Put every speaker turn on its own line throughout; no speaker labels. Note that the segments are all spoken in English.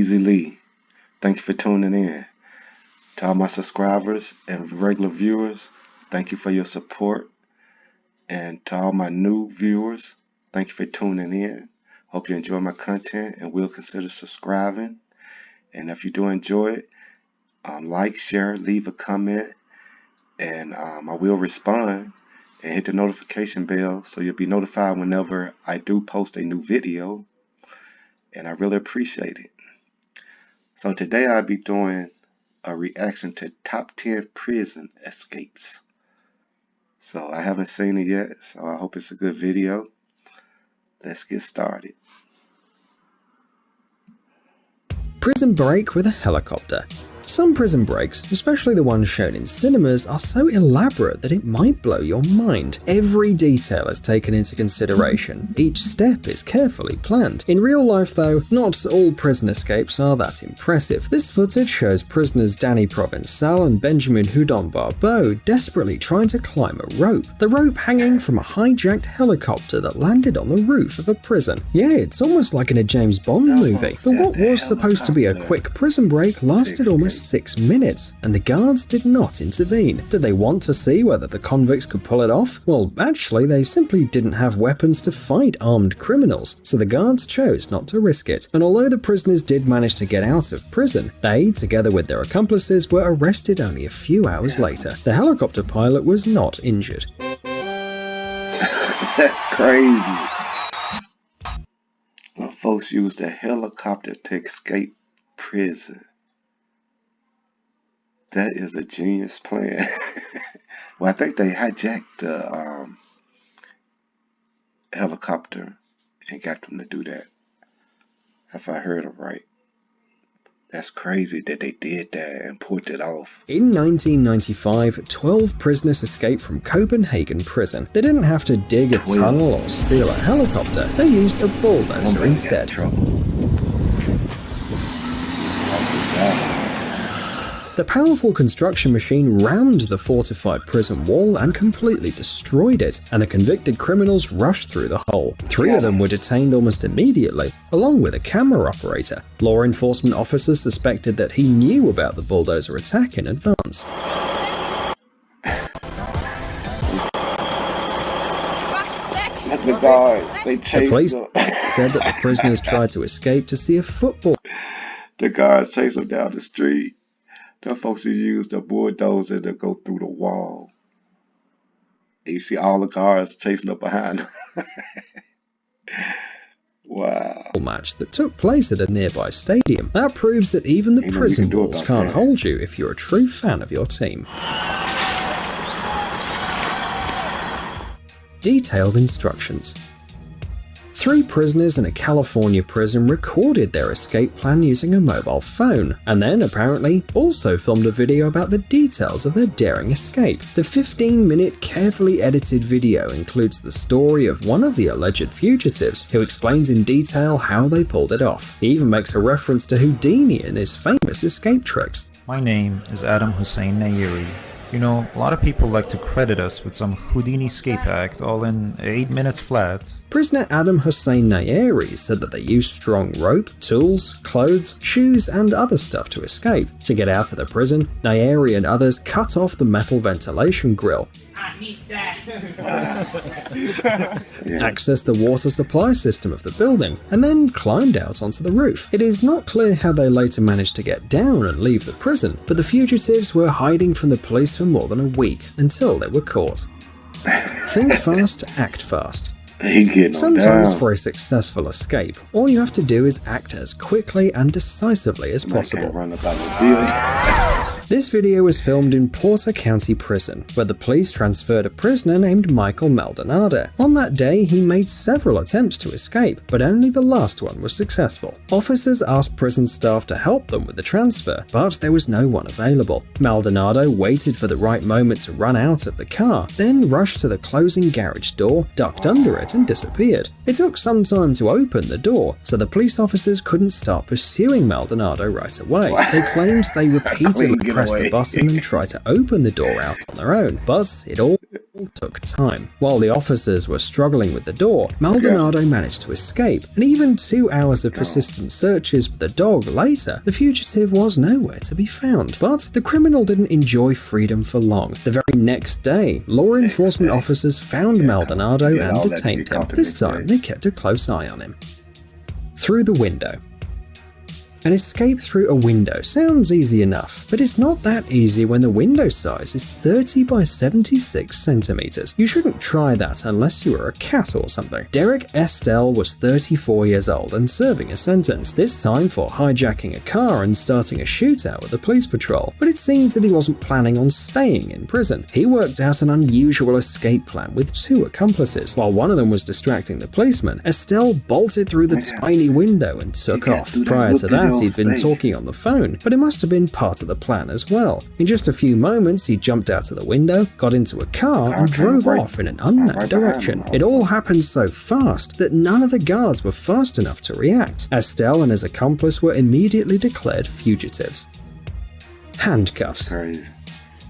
Eazy. Thank you for tuning in. To all my subscribers and regular viewers, thank you for your support. And to all my new viewers, thank you for tuning in. Hope you enjoy my content and will consider subscribing. And if you do enjoy it, like, share, leave a comment, and I will respond. And hit the notification bell so you'll be notified whenever I do post a new video. And I really appreciate it. So today I'll be doing a reaction to top 10 prison escapes. So I haven't seen it yet, so I hope it's a good video. Let's get started.
Prison break with a helicopter. Some prison breaks, especially the ones shown in cinemas, are so elaborate that it might blow your mind. Every detail is taken into consideration. Each step is carefully planned. In real life though, not all prison escapes are that impressive. This footage shows prisoners Danny Provençal and Benjamin Houdon Barbeau desperately trying to climb a rope. The rope hanging from a hijacked helicopter that landed on the roof of a prison. Yeah, it's almost like in a James Bond movie. But what was supposed to be a quick prison break lasted almost 6 minutes, and the guards did not intervene. Did they want to see whether the convicts could pull it off? Well, actually, they simply didn't have weapons to fight armed criminals, so the guards chose not to risk it. And although the prisoners did manage to get out of prison, they, together with their accomplices, were arrested only a few hours later. The helicopter pilot was not injured.
That's crazy. Well, folks used a helicopter to escape prison. That is a genius plan. Well, I think they hijacked the helicopter and got them to do that, if I heard it right. That's crazy that they did that and pulled it off.
In 1995, 12 prisoners escaped from Copenhagen prison. They didn't have to dig a tunnel or steal a helicopter. They used a bulldozer instead. The powerful construction machine rammed the fortified prison wall and completely destroyed it, and the convicted criminals rushed through the hole. 3 of them were detained almost immediately, along with a camera operator. Law enforcement officers suspected that he knew about the bulldozer attack in advance.
The guards, they chased
the police
them.
said that the prisoners tried to escape to see a football.
The guards chased them down the street. The folks who used a bulldozer to go through the wall. And you see all the guards chasing up behind them. Wow.
Match that took place at a nearby stadium. That proves that even the prison walls can't hold you if you're a true fan of your team. Detailed instructions. 3 prisoners in a California prison recorded their escape plan using a mobile phone, and then apparently also filmed a video about the details of their daring escape. The 15-minute carefully edited video includes the story of one of the alleged fugitives, who explains in detail how they pulled it off. He even makes a reference to Houdini and his famous escape tricks.
My name is Adam Hussein Nayeri. You know, a lot of people like to credit us with some Houdini escape act all in 8 minutes flat.
Prisoner Adam Hussein Nayeri said that they used strong rope, tools, clothes, shoes, and other stuff to escape. To get out of the prison, Nayeri and others cut off the metal ventilation grill, accessed the water supply system of the building, and then climbed out onto the roof. It is not clear how they later managed to get down and leave the prison, but the fugitives were hiding from the police for more than a week until they were caught. Think fast, act fast. Sometimes for a successful escape, all you have to do is act as quickly and decisively as possible. This video was filmed in Porter County Prison, where the police transferred a prisoner named Michael Maldonado. On that day, he made several attempts to escape, but only the last one was successful. Officers asked prison staff to help them with the transfer, but there was no one available. Maldonado waited for the right moment to run out of the car, then rushed to the closing garage door, ducked under it, and disappeared. It took some time to open the door, so the police officers couldn't start pursuing Maldonado right away. They claimed they repeatedly pressed the button and tried to open the door out on their own, but it all took time. While the officers were struggling with the door, Maldonado managed to escape, and even 2 hours of persistent searches for the dog later, the fugitive was nowhere to be found. But the criminal didn't enjoy freedom for long. The very next day, law enforcement officers found Maldonado and detained him. This time, they kept a close eye on him. Through the window. An escape through a window sounds easy enough, but it's not that easy when the window size is 30 by 76 centimeters. You shouldn't try that unless you are a cat or something. Derek Estelle was 34 years old and serving a sentence, this time for hijacking a car and starting a shootout with a police patrol. But it seems that he wasn't planning on staying in prison. He worked out an unusual escape plan with 2 accomplices. While one of them was distracting the policeman, Estelle bolted through the tiny window and took off. Prior to that, he'd been talking on the phone, but it must have been part of the plan as well. In just a few moments, he jumped out of the window, got into a car, and drove off in an unknown direction. It all happened so fast that none of the guards were fast enough to react. Estelle and his accomplice were immediately declared fugitives. Handcuffs.
Crazy.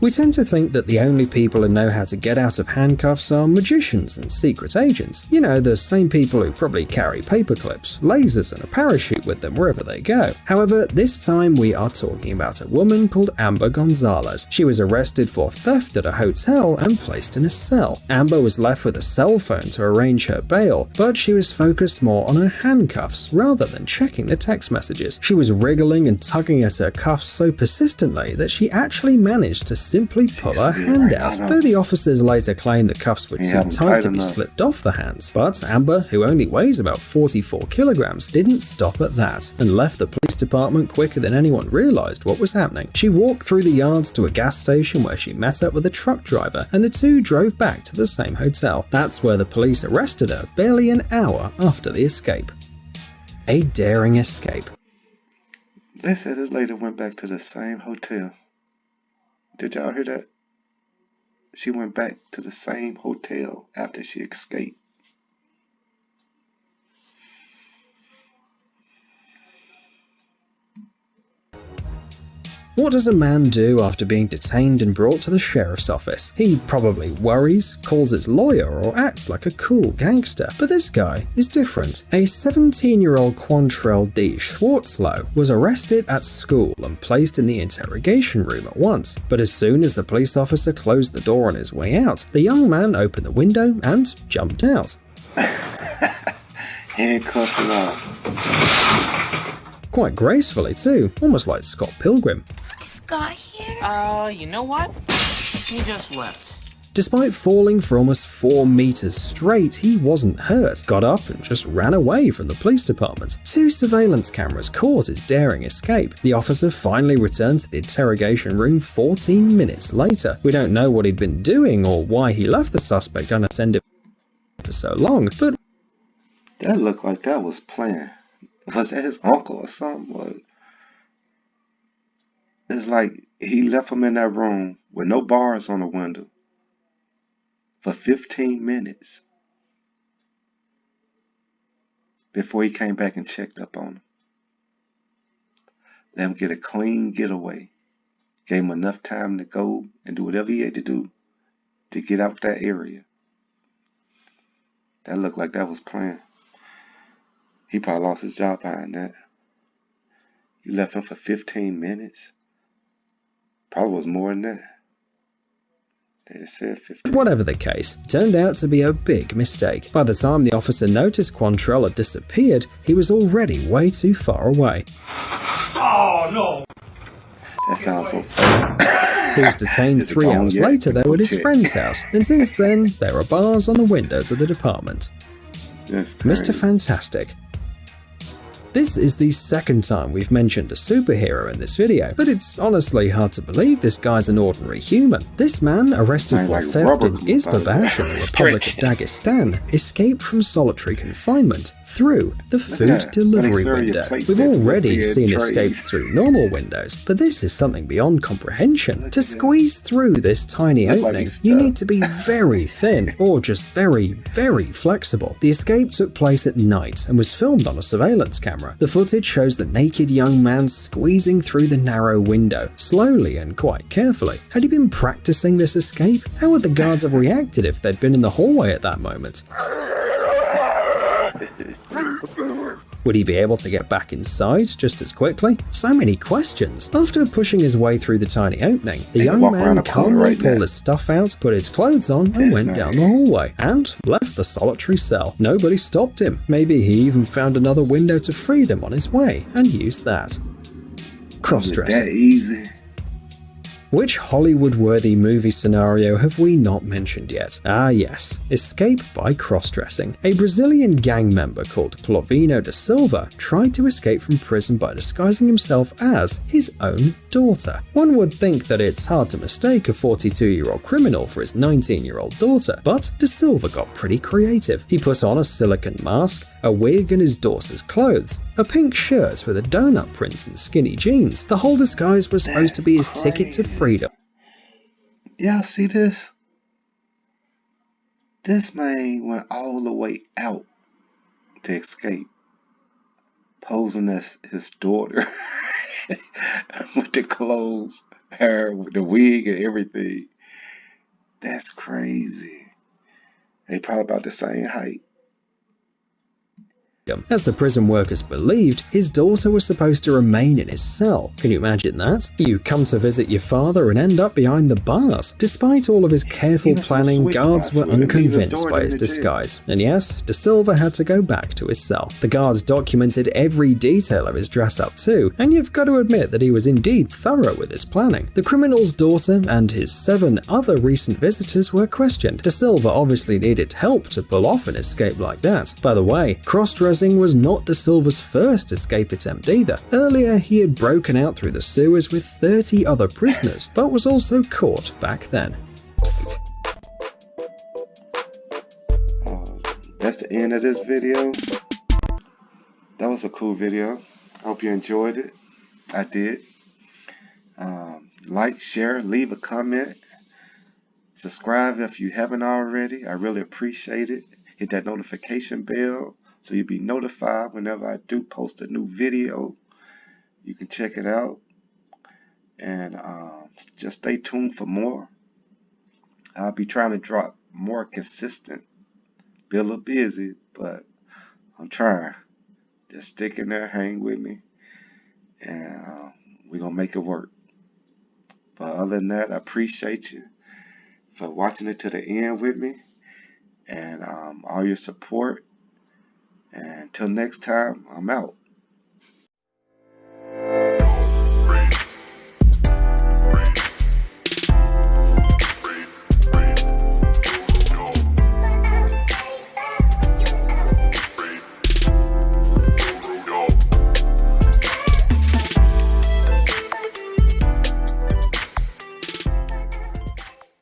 We tend to think that the only people who know how to get out of handcuffs are magicians and secret agents. You know, the same people who probably carry paper clips, lasers, and a parachute with them wherever they go. However, this time we are talking about a woman called Amber Gonzalez. She was arrested for theft at a hotel and placed in a cell. Amber was left with a cell phone to arrange her bail, but she was focused more on her handcuffs rather than checking the text messages. She was wriggling and tugging at her cuffs so persistently that she actually managed to simply pull her hand out. Though the officers later claimed the cuffs were too tight to be slipped off the hands, but Amber, who only weighs about 44 kilograms, didn't stop at that and left the police department quicker than anyone realized what was happening. She walked through the yards to a gas station where she met up with a truck driver, and the two drove back to the same hotel. That's where the police arrested her barely an hour after the escape. A daring escape.
They said this lady went back to the same hotel. Did y'all hear that? She went back to the same hotel after she escaped.
What does a man do after being detained and brought to the sheriff's office? He probably worries, calls his lawyer, or acts like a cool gangster. But this guy is different. A 17-year-old Quantrell D. Schwartzlow was arrested at school and placed in the interrogation room at once. But as soon as the police officer closed the door on his way out, the young man opened the window and jumped out.
Handcuffed and all.
Quite gracefully too, almost like Scott Pilgrim.
Scott here?
You know what? He just left.
Despite falling for almost 4 meters straight, he wasn't hurt, got up and just ran away from the police department. 2 surveillance cameras caught his daring escape. The officer finally returned to the interrogation room 14 minutes later. We don't know what he'd been doing or why he left the suspect unattended for so long, but
that looked like that was planned. Was that his uncle or something? It's like he left him in that room with no bars on the window for 15 minutes before he came back and checked up on him. Let him get a clean getaway. Gave him enough time to go and do whatever he had to do to get out that area. That looked like that was planned. He probably lost his job behind that. You left him for 15 minutes. Probably was more than that. They just said 15.
Whatever the case, it turned out to be a big mistake. By the time the officer noticed Quantrell had disappeared, he was already way too far away.
Oh, no!
That sounds so funny.
He was detained 3 hours later though at his friend's house, and since then, there are bars on the windows of the department. Mr. Fantastic. This is the second time we've mentioned a superhero in this video, but it's honestly hard to believe this guy's an ordinary human. This man, arrested for theft in Isbabash in the Republic of Dagestan, escaped from solitary confinement, through the
Look at
food
that. When they
delivery
serve your
window.
plates
We've
at
already
buffet
seen
trays.
Escape through normal windows, but this is something beyond comprehension.
Look
To
at that.
squeeze through this tiny
Look like
opening,
he's
you
stuck.
need to be very thin or just very, very flexible. The escape took place at night and was filmed on a surveillance camera. The footage shows the naked young man squeezing through the narrow window, slowly and quite carefully. Had he been practicing this escape? How would the guards have reacted if they'd been in the hallway at that moment? Would he be able to get back inside just as quickly? So many questions. After pushing his way through the tiny opening, the
He can
young
walk around
man
the corner
calmly
right
pulled
now.
his stuff out, put his clothes on, and
This
went
man.
down the hallway, and left the solitary cell. Nobody stopped him. Maybe he even found another window to freedom on his way, and used that.
That
Cross-dressing.
easy.
Which Hollywood-worthy movie scenario have we not mentioned yet? Ah yes, Escape by cross-dressing. A Brazilian gang member called Clovino da Silva tried to escape from prison by disguising himself as his own daughter. One would think that it's hard to mistake a 42-year-old criminal for his 19-year-old daughter, but da Silva got pretty creative. He put on a silicone mask, a wig and his daughter's clothes, a pink shirt with a donut print and skinny jeans. The whole disguise was supposed to be his ticket to freedom.
Y'all see this? This man went all the way out to escape, posing as his daughter with the clothes, hair, with the wig and everything. That's crazy. They probably about the same height.
As the prison workers believed, his daughter was supposed to remain in his cell. Can you imagine that? You come to visit your father and end up behind the bars. Despite all of his careful
Even some
planning,
Swiss
guards
spots
were
with him, leave his
unconvinced
door
by
in
his
the jail.
disguise. And yes, Da Silva had to go back to his cell. The guards documented every detail of his dress-up too, and you've got to admit that he was indeed thorough with his planning. The criminal's daughter and his 7 other recent visitors were questioned. Da Silva obviously needed help to pull off an escape like that. By the way, cross-dressing was not Da Silva's first escape attempt either. Earlier, he had broken out through the sewers with 30 other prisoners, but was also caught back then. Psst.
That's the end of this video. That was a cool video. I hope you enjoyed it. I did. Like, share, leave a comment. Subscribe if you haven't already. I really appreciate it. Hit that notification bell so you'll be notified whenever I do post a new video. You can check it out. And just stay tuned for more. I'll be trying to drop more consistent. Be a little busy, but I'm trying. Just stick in there, hang with me, and we're going to make it work. But other than that, I appreciate you for watching it to the end with me, and all your support. And until next time, I'm out.